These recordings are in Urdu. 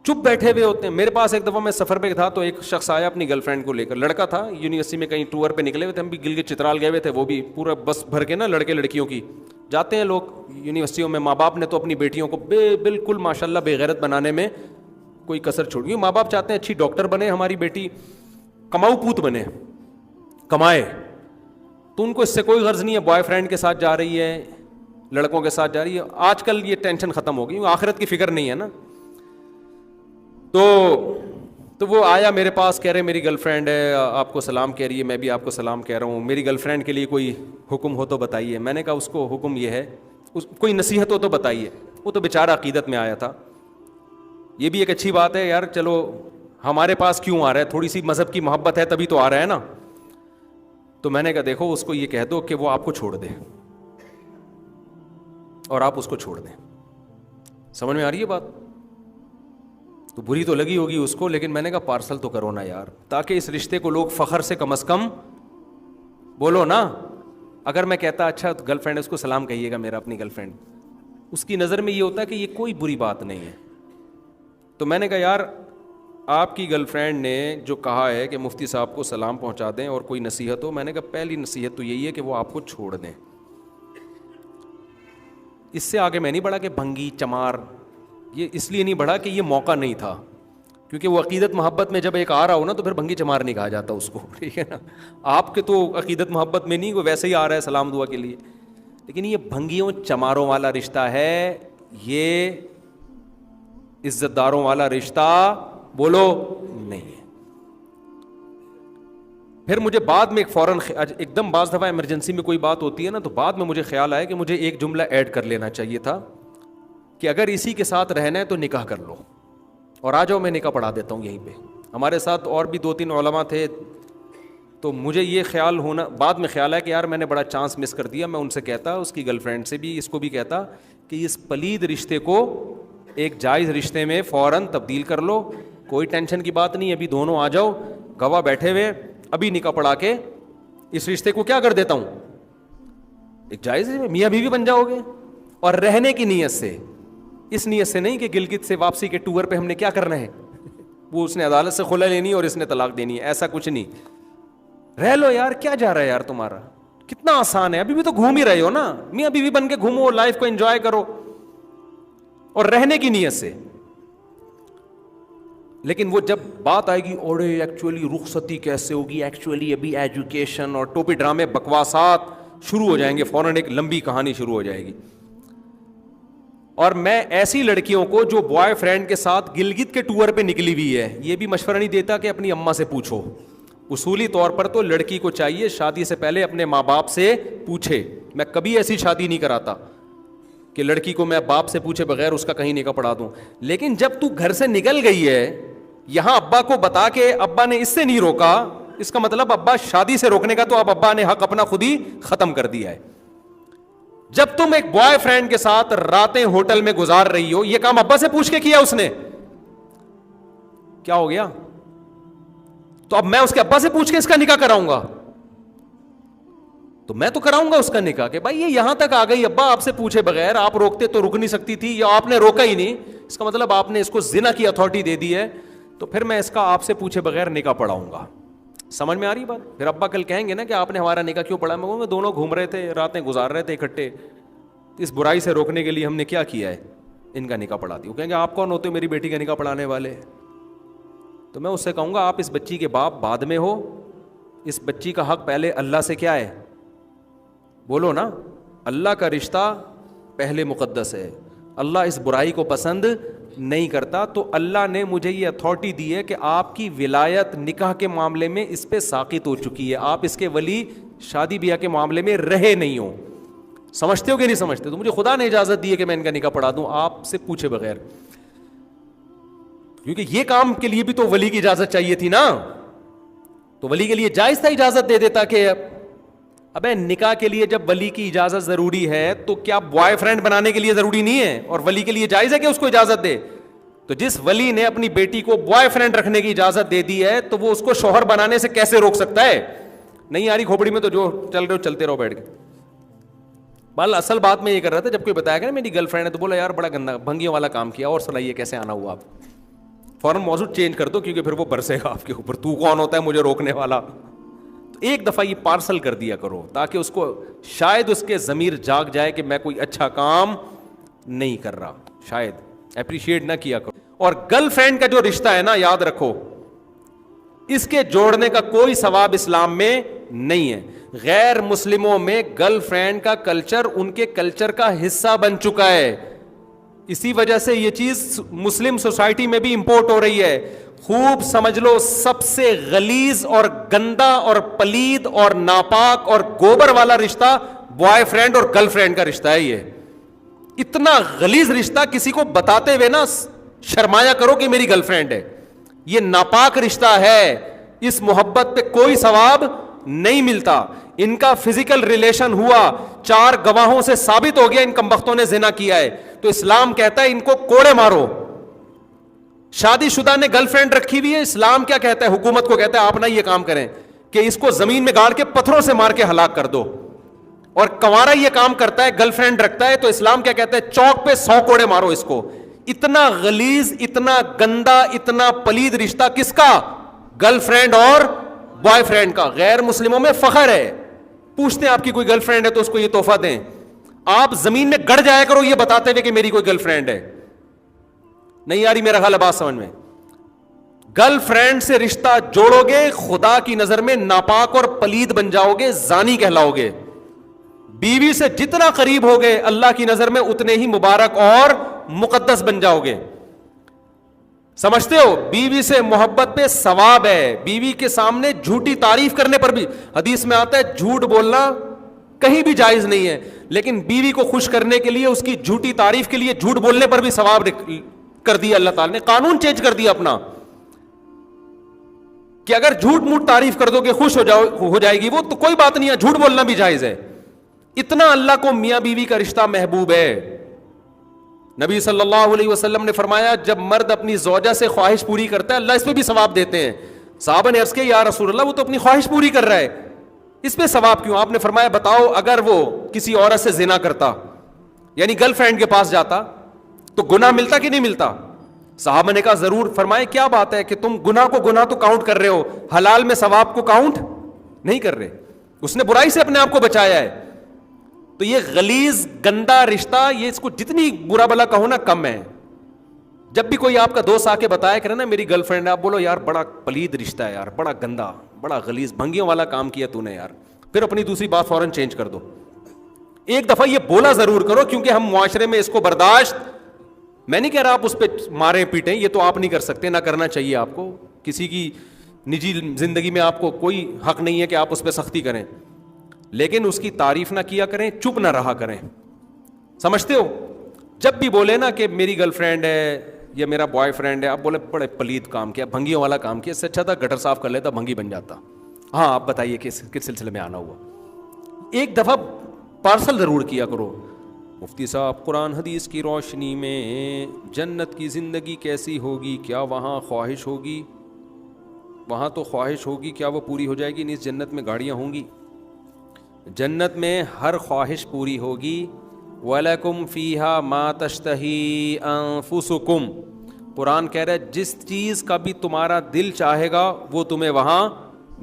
چپ بیٹھے ہوئے ہوتے ہیں. میرے پاس ایک دفعہ میں سفر پہ تھا تو ایک شخص آیا اپنی گرل فرینڈ کو لے کر, لڑکا تھا, یونیورسٹی میں کہیں ٹور پہ نکلے ہوئے تھے, ہم بھی گلگت چترال گئے ہوئے تھے, وہ بھی پورا بس بھر کے نا لڑکے لڑکیوں کی جاتے ہیں لوگ یونیورسٹیوں میں. ماں باپ نے تو اپنی بیٹیوں کو بالکل ماشاء اللہ بے غیرت بنانے میں کوئی کسر چھوڑی. ماں باپ چاہتے ہیں اچھی ڈاکٹر بنے ہماری بیٹی, کماؤ پوت بنے, کمائے, تو ان کو اس سے کوئی غرض نہیں ہے بوائے فرینڈ کے ساتھ جا رہی ہے, لڑکوں کے ساتھ جا رہی ہے. آج کل یہ ٹینشن ختم ہو گئی, آخرت کی فکر نہیں ہے نا. تو وہ آیا میرے پاس, کہہ رہے میری گرل فرینڈ ہے, آپ کو سلام کہہ رہی ہے, میں بھی آپ کو سلام کہہ رہا ہوں, میری گرل فرینڈ کے لیے کوئی حکم ہو تو بتائیے. میں نے کہا اس کو حکم یہ ہے, کوئی نصیحت ہو تو بتائیے. وہ تو بیچارہ عقیدت میں آیا تھا. یہ بھی ایک اچھی بات ہے یار, چلو ہمارے پاس کیوں آ رہا ہے, تھوڑی سی مذہب کی محبت ہے تبھی تو آ رہا ہے نا. تو میں نے کہا دیکھو اس کو یہ کہہ دو کہ وہ آپ کو چھوڑ دے اور آپ اس کو چھوڑ دیں. سمجھ میں آ رہی ہے بات؟ تو بری تو لگی ہوگی اس کو, لیکن میں نے کہا پارسل تو کرو نا یار, تاکہ اس رشتے کو لوگ فخر سے کم از کم بولو نا. اگر میں کہتا اچھا گرل فرینڈ اس کو سلام کہیے گا میرا, اپنی گرل فرینڈ, اس کی نظر میں یہ ہوتا ہے کہ یہ کوئی بری بات نہیں ہے. تو میں نے کہا یار آپ کی گرل فرینڈ نے جو کہا ہے کہ مفتی صاحب کو سلام پہنچا دیں اور کوئی نصیحت ہو, میں نے کہا پہلی نصیحت تو یہی ہے کہ وہ آپ کو چھوڑ دیں. اس سے آگے میں نہیں بڑھا کہ بھنگی چمار, یہ اس لیے نہیں بڑھا کہ یہ موقع نہیں تھا, کیونکہ وہ عقیدت محبت میں جب ایک آ رہا ہو نا تو پھر بھنگی چمار نہیں کہا جاتا اس کو, ٹھیک ہے نا. آپ کے تو عقیدت محبت میں نہیں, وہ ویسے ہی آ رہا ہے سلام دعا کے لیے, لیکن یہ بھنگیوں چماروں والا رشتہ ہے, یہ عزت داروں والا رشتہ بولو نہیں ہے. پھر مجھے بعد میں فوراً ایک دم بعض دفعہ ایمرجنسی میں کوئی بات ہوتی ہے نا, تو بعد میں مجھے خیال آیا کہ مجھے ایک جملہ ایڈ کر لینا چاہیے تھا کہ اگر اسی کے ساتھ رہنا ہے تو نکاح کر لو اور آ جاؤ, میں نکاح پڑھا دیتا ہوں یہیں پہ. ہمارے ساتھ اور بھی 2-3 علماء تھے, تو مجھے یہ خیال ہونا بعد میں خیال ہے کہ یار میں نے بڑا چانس مس کر دیا. میں ان سے کہتا, اس کی گرل فرینڈ سے بھی, اس کو بھی کہتا کہ اس پلید رشتے کو ایک جائز رشتے میں فوراً تبدیل کر لو, کوئی ٹینشن کی بات نہیں, ابھی دونوں آ جاؤ, گواہ بیٹھے ہوئے, ابھی نکاح پڑھا کے اس رشتے کو کیا کر دیتا ہوں, ایک جائز میاں بیوی بن جاؤ گے. اور رہنے کی نیت سے, اس نیت سے نہیں کہ گلگت سے واپسی کے ٹور پہ ہم نے کیا کرنا ہے, وہ اس نے عدالت سے خلا لینی اور اس نے طلاق دینی ہے, ایسا کچھ نہیں. رہ لو یار, کیا جا رہا ہے یار تمہارا, کتنا آسان ہے, ابھی بھی تو گھوم ہی رہے ہو نا, میاں بیوی بن کے گھومو, لائف کو انجوائے کرو اور رہنے کی نیت سے. لیکن وہ جب بات آئے گی اوڑے ایکچولی رخصتی کیسے ہوگی, ایکچولی ابھی ایجوکیشن اور ٹوپی ڈرامے بکواسات شروع ہو جائیں گے, فوراً ایک لمبی کہانی شروع ہو جائے گی. اور میں ایسی لڑکیوں کو جو بوائے فرینڈ کے ساتھ گلگت کے ٹور پہ نکلی ہوئی ہے, یہ بھی مشورہ نہیں دیتا کہ اپنی اماں سے پوچھو. اصولی طور پر تو لڑکی کو چاہیے شادی سے پہلے اپنے ماں باپ سے پوچھے. میں کبھی ایسی شادی نہیں کراتا کہ لڑکی کو میں باپ سے پوچھے بغیر اس کا کہیں نکاح پڑھا دوں. لیکن جب تو گھر سے نکل گئی ہے, یہاں ابا کو بتا کے ابا نے اس سے نہیں روکا, اس کا مطلب ابا شادی سے روکنے کا تو اب ابا نے حق اپنا خود ہی ختم کر دیا ہے. جب تم ایک بوائے فرینڈ کے ساتھ راتیں ہوٹل میں گزار رہی ہو, یہ کام ابا سے پوچھ کے کیا اس نے, کیا ہو گیا؟ تو اب میں اس کے ابا سے پوچھ کے اس کا نکاح کراؤں گا؟ تو میں تو کراؤں گا اس کا نکاح کہ بھائی یہ یہاں تک آ گئی, ابا آپ سے پوچھے بغیر, آپ روکتے تو رک نہیں سکتی تھی, یا آپ نے روکا ہی نہیں, اس کا مطلب آپ نے اس کو زنا کی اتھارٹی دے دی ہے, تو پھر میں اس کا آپ سے پوچھے بغیر نکاح پڑھاؤں گا. سمجھ میں آ رہی بات؟ پھر ابا کل کہیں گے نا کہ آپ نے ہمارا نکاح کیوں پڑھا, میں کہوں گا دونوں گھوم رہے تھے, راتیں گزار رہے تھے اکٹھے, اس برائی سے روکنے کے لیے ہم نے کیا کیا ہے, ان کا نکاح پڑھا دی. وہ کہیں گے آپ کون ہوتے ہو میری بیٹی کا نکاح پڑھانے والے؟ تو میں اس سے کہوں گا آپ اس بچی کے باپ بعد میں ہو, اس بچی کا حق پہلے اللہ سے کیا ہے, بولو نا, اللہ کا رشتہ پہلے مقدس ہے, اللہ اس برائی کو پسند نہیں کرتا. تو اللہ نے مجھے یہ اتھارٹی دی ہے کہ آپ کی ولایت نکاح کے معاملے میں اس پہ ساقط ہو چکی ہے, آپ اس کے ولی شادی بیاہ کے معاملے میں رہے نہیں ہو. سمجھتے ہو کہ نہیں سمجھتے؟ تو مجھے خدا نے اجازت دی ہے کہ میں ان کا نکاح پڑھا دوں آپ سے پوچھے بغیر, کیونکہ یہ کام کے لیے بھی تو ولی کی اجازت چاہیے تھی نا. تو ولی کے لیے جائز تھا, اجازت دے دیتا کہ ابے نکاح کے لیے جب ولی کی اجازت ضروری ہے تو کیا بوائے فرینڈ بنانے کے لیے ضروری نہیں ہے, اور ولی کے لیے جائز ہے کہ اس کو اجازت دے. تو جس ولی نے اپنی بیٹی کو بوائے فرینڈ رکھنے کی اجازت دے دی ہے تو وہ اس کو شوہر بنانے سے کیسے روک سکتا ہے؟ نہیں آ رہی کھوپڑی میں تو جو چل رہے ہو چلتے رہو بیٹھ کے. بال اصل بات میں یہ کر رہا تھا, جب کوئی بتایا کہ نا میری گرل فرینڈ ہے, تو بولا یار بڑا گندا بھنگیوں والا کام کیا, اور سنائیے کیسے آنا ہوا آپ, فوراً موضوع چینج کر دو کیونکہ پھر وہ برسے گا آپ کے اوپر, تو کون ہوتا ہے مجھے روکنے والا. تو ایک دفعہ یہ پارسل کر دیا کرو تاکہ اس کو شاید اس کے ضمیر جاگ جائے کہ میں کوئی اچھا کام نہیں کر رہا, شاید اپریشیٹ نہ کیا کرو. اور گرل فرینڈ کا جو رشتہ ہے نا, یاد رکھو اس کے جوڑنے کا کوئی ثواب اسلام میں نہیں ہے. غیر مسلموں میں گرل فرینڈ کا کلچر ان کے کلچر کا حصہ بن چکا ہے, اسی وجہ سے یہ چیز مسلم سوسائٹی میں بھی امپورٹ ہو رہی ہے. خوب سمجھ لو, سب سے غلیظ اور گندا اور پلید اور ناپاک اور گوبر والا رشتہ بوائے فرینڈ اور گرل فرینڈ کا رشتہ ہے. یہ اتنا غلیظ رشتہ, کسی کو بتاتے ہوئے نا شرمایا کرو کہ میری گرل فرینڈ ہے. یہ ناپاک رشتہ ہے, اس محبت پہ کوئی ثواب نہیں ملتا. ان کا فزیکل ریلیشن ہوا, 4 گواہوں سے ثابت ہو گیا ان کمبختوں نے زنا کیا ہے, تو اسلام کہتا ہے ان کو کوڑے مارو. شادی شدہ نے گرل فرینڈ رکھی ہوئی ہے, اسلام کیا کہتا ہے, حکومت کو کہتا ہے آپ نہ یہ کام کریں کہ اس کو زمین میں گاڑ کے پتھروں سے مار کے ہلاک کر دو. اور کنوارا یہ کام کرتا ہے, گرل فرینڈ رکھتا ہے, تو اسلام کیا کہتا ہے, چوک پہ 100 کوڑے مارو اس کو. اتنا غلیظ, اتنا گندا, اتنا پلید رشتہ کس کا, گرل فرینڈ اور بوائے فرینڈ کا. غیر مسلموں میں فخر ہے, پوچھتے ہیں آپ کی کوئی گرل فرینڈ ہے تو اس کو یہ تحفہ دیں. آپ زمین میں گڑ جایا کرو یہ بتاتے ہوئے کہ میری کوئی گرل فرینڈ ہے. نہیں آ رہی میرا خیال ہے بات سمجھ میں؟ گرل فرینڈ سے رشتہ جوڑو گے, خدا کی نظر میں ناپاک اور پلید بن جاؤ گے, زانی کہلاؤ گے. بیوی سے جتنا قریب ہوگے اللہ کی نظر میں اتنے ہی مبارک اور مقدس بن جاؤ گے. سمجھتے ہو, بیوی سے محبت پہ ثواب ہے. بیوی کے سامنے جھوٹی تعریف کرنے پر بھی, حدیث میں آتا ہے جھوٹ بولنا کہیں بھی جائز نہیں ہے, لیکن بیوی کو خوش کرنے کے لیے, اس کی جھوٹی تعریف کے لیے جھوٹ بولنے پر بھی ثواب کر دیا. اللہ تعالی نے قانون چینج کر دیا اپنا کہ اگر جھوٹ موٹ تعریف کر دو کہ خوش ہو جائے گی وہ, تو کوئی بات نہیں ہے, جھوٹ بولنا بھی جائز ہے. اتنا اللہ کو میاں بیوی کا رشتہ محبوب ہے. نبی صلی اللہ علیہ وسلم نے فرمایا جب مرد اپنی زوجہ سے خواہش پوری کرتا ہے اللہ اس پہ بھی ثواب دیتے ہیں. صحابہ نے عرض کیا یا رسول اللہ وہ تو اپنی خواہش پوری کر رہا ہے, اس پہ ثواب کیوں؟ آپ نے فرمایا بتاؤ اگر وہ کسی عورت سے زنا کرتا, یعنی گرل فرینڈ کے پاس جاتا, تو گناہ ملتا کہ نہیں ملتا؟ صحابہ نے کہا ضرور. فرمائے کیا بات ہے کہ تم گناہ کو گناہ تو کاؤنٹ کر رہے ہو, حلال میں ثواب کو کاؤنٹ نہیں کر رہے. اس نے برائی سے اپنے آپ کو بچایا ہے. تو یہ غلیظ گندا رشتہ, یہ اس کو جتنی برا بلا کہو نا کم ہے. جب بھی کوئی آپ کا دوست آ کے بتایا کرے نا میری گرل فرینڈ ہے, آپ بولو یار بڑا پلید رشتہ ہے یار, بڑا گندا, بڑا غلیظ, بھنگیوں والا کام کیا تو نے یار. پھر اپنی دوسری بات فوراً چینج کر دو. ایک دفعہ یہ بولا ضرور کرو, کیونکہ ہم معاشرے میں اس کو برداشت, میں نہیں کہہ رہا آپ اس پہ ماریں پیٹیں, یہ تو آپ نہیں کر سکتے, نہ کرنا چاہیے آپ کو. کسی کی نجی زندگی میں آپ کو کوئی حق نہیں ہے کہ آپ اس پہ سختی کریں, لیکن اس کی تعریف نہ کیا کریں, چپ نہ رہا کریں. سمجھتے ہو؟ جب بھی بولے نا کہ میری گرل فرینڈ ہے یا میرا بوائے فرینڈ ہے, آپ بولے بڑے پلید کام کیا, بھنگیوں والا کام کیا, اس سے اچھا تھا گٹر صاف کر لیتا, بھنگی بن جاتا. ہاں آپ بتائیے کس سلسلے میں آنا ہوا. ایک دفعہ پارسل ضرور کیا کرو. مفتی صاحب قرآن حدیث کی روشنی میں جنت کی زندگی کیسی ہوگی, کیا وہاں خواہش ہوگی؟ وہاں تو خواہش ہوگی, کیا وہ پوری ہو جائے گی؟ نہیں, اس جنت میں گاڑیاں ہوں گی, جنت میں ہر خواہش پوری ہوگی. وَلَكُمْ فِيهَا مَا تَشْتَهِي أَنفُسُكُمْ, قرآن کہہ رہا ہے جس چیز کا بھی تمہارا دل چاہے گا وہ تمہیں وہاں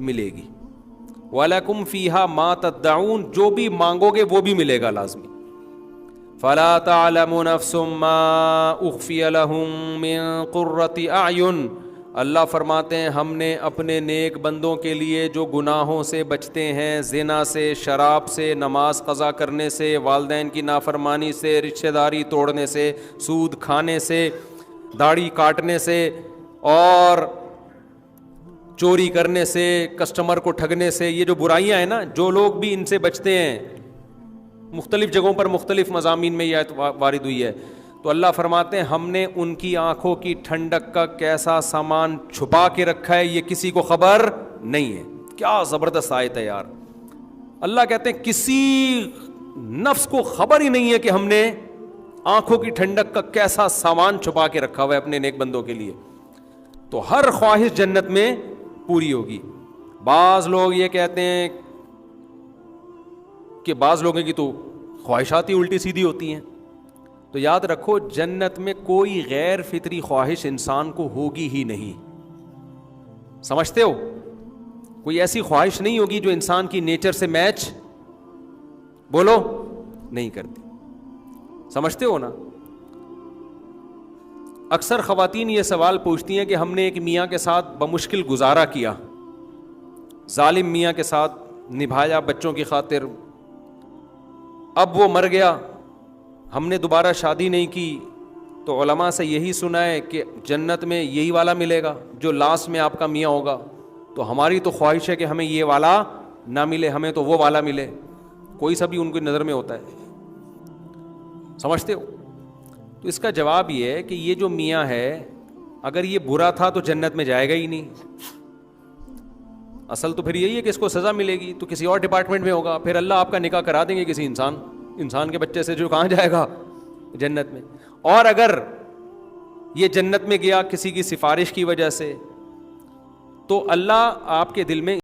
ملے گی. وَلَكُمْ فِيهَا مَا تَدَّعُونَ, جو بھی مانگو گے وہ بھی ملے گا لازمی. فَلَا تَعْلَمُ نَفْسٌ مَّا أُخْفِيَ لَهُم مِّن قُرَّةِ أَعْيُنٍ, اللہ فرماتے ہیں ہم نے اپنے نیک بندوں کے لیے جو گناہوں سے بچتے ہیں, زنا سے, شراب سے, نماز قضا کرنے سے, والدین کی نافرمانی سے, رشتہ داری توڑنے سے, سود کھانے سے, داڑھی کاٹنے سے, اور چوری کرنے سے, کسٹمر کو ٹھگنے سے, یہ جو برائیاں ہیں نا, جو لوگ بھی ان سے بچتے ہیں, مختلف جگہوں پر مختلف مضامین میں یہ آیت وارد ہوئی ہے, تو اللہ فرماتے ہیں ہم نے ان کی آنکھوں کی ٹھنڈک کا کیسا سامان چھپا کے رکھا ہے یہ کسی کو خبر نہیں ہے. کیا زبردست آیت ہے یار. اللہ کہتے ہیں کسی نفس کو خبر ہی نہیں ہے کہ ہم نے آنکھوں کی ٹھنڈک کا کیسا سامان چھپا کے رکھا ہوا ہے اپنے نیک بندوں کے لیے. تو ہر خواہش جنت میں پوری ہوگی. بعض لوگ یہ کہتے ہیں کہ بعض لوگوں کی تو خواہشات ہی الٹی سیدھی ہوتی ہیں, تو تو یاد رکھو جنت میں کوئی غیر فطری خواہش انسان کو ہوگی ہی نہیں. سمجھتے ہو؟ کوئی ایسی خواہش نہیں ہوگی جو انسان کی نیچر سے میچ بولو نہیں کرتی. سمجھتے ہو نا؟ اکثر خواتین یہ سوال پوچھتی ہیں کہ ہم نے ایک میاں کے ساتھ بمشکل گزارا کیا، ظالم میاں کے ساتھ نبھایا بچوں کی خاطر، اب وہ مر گیا، ہم نے دوبارہ شادی نہیں کی، تو علماء سے یہی سنا ہے کہ جنت میں یہی والا ملے گا جو لاسٹ میں آپ کا میاں ہوگا. تو ہماری تو خواہش ہے کہ ہمیں یہ والا نہ ملے، ہمیں تو وہ والا ملے. کوئی سا بھی ان کی نظر میں ہوتا ہے. سمجھتے ہو؟ تو اس کا جواب یہ ہے کہ یہ جو میاں ہے اگر یہ برا تھا تو جنت میں جائے گا ہی نہیں. اصل تو پھر یہی ہے کہ اس کو سزا ملے گی تو کسی اور ڈپارٹمنٹ میں ہوگا، پھر اللہ آپ کا نکاح کرا دیں گے کسی انسان کے بچے سے جو کہاں جائے گا؟ جنت میں. اور اگر یہ جنت میں گیا کسی کی سفارش کی وجہ سے تو اللہ آپ کے دل میں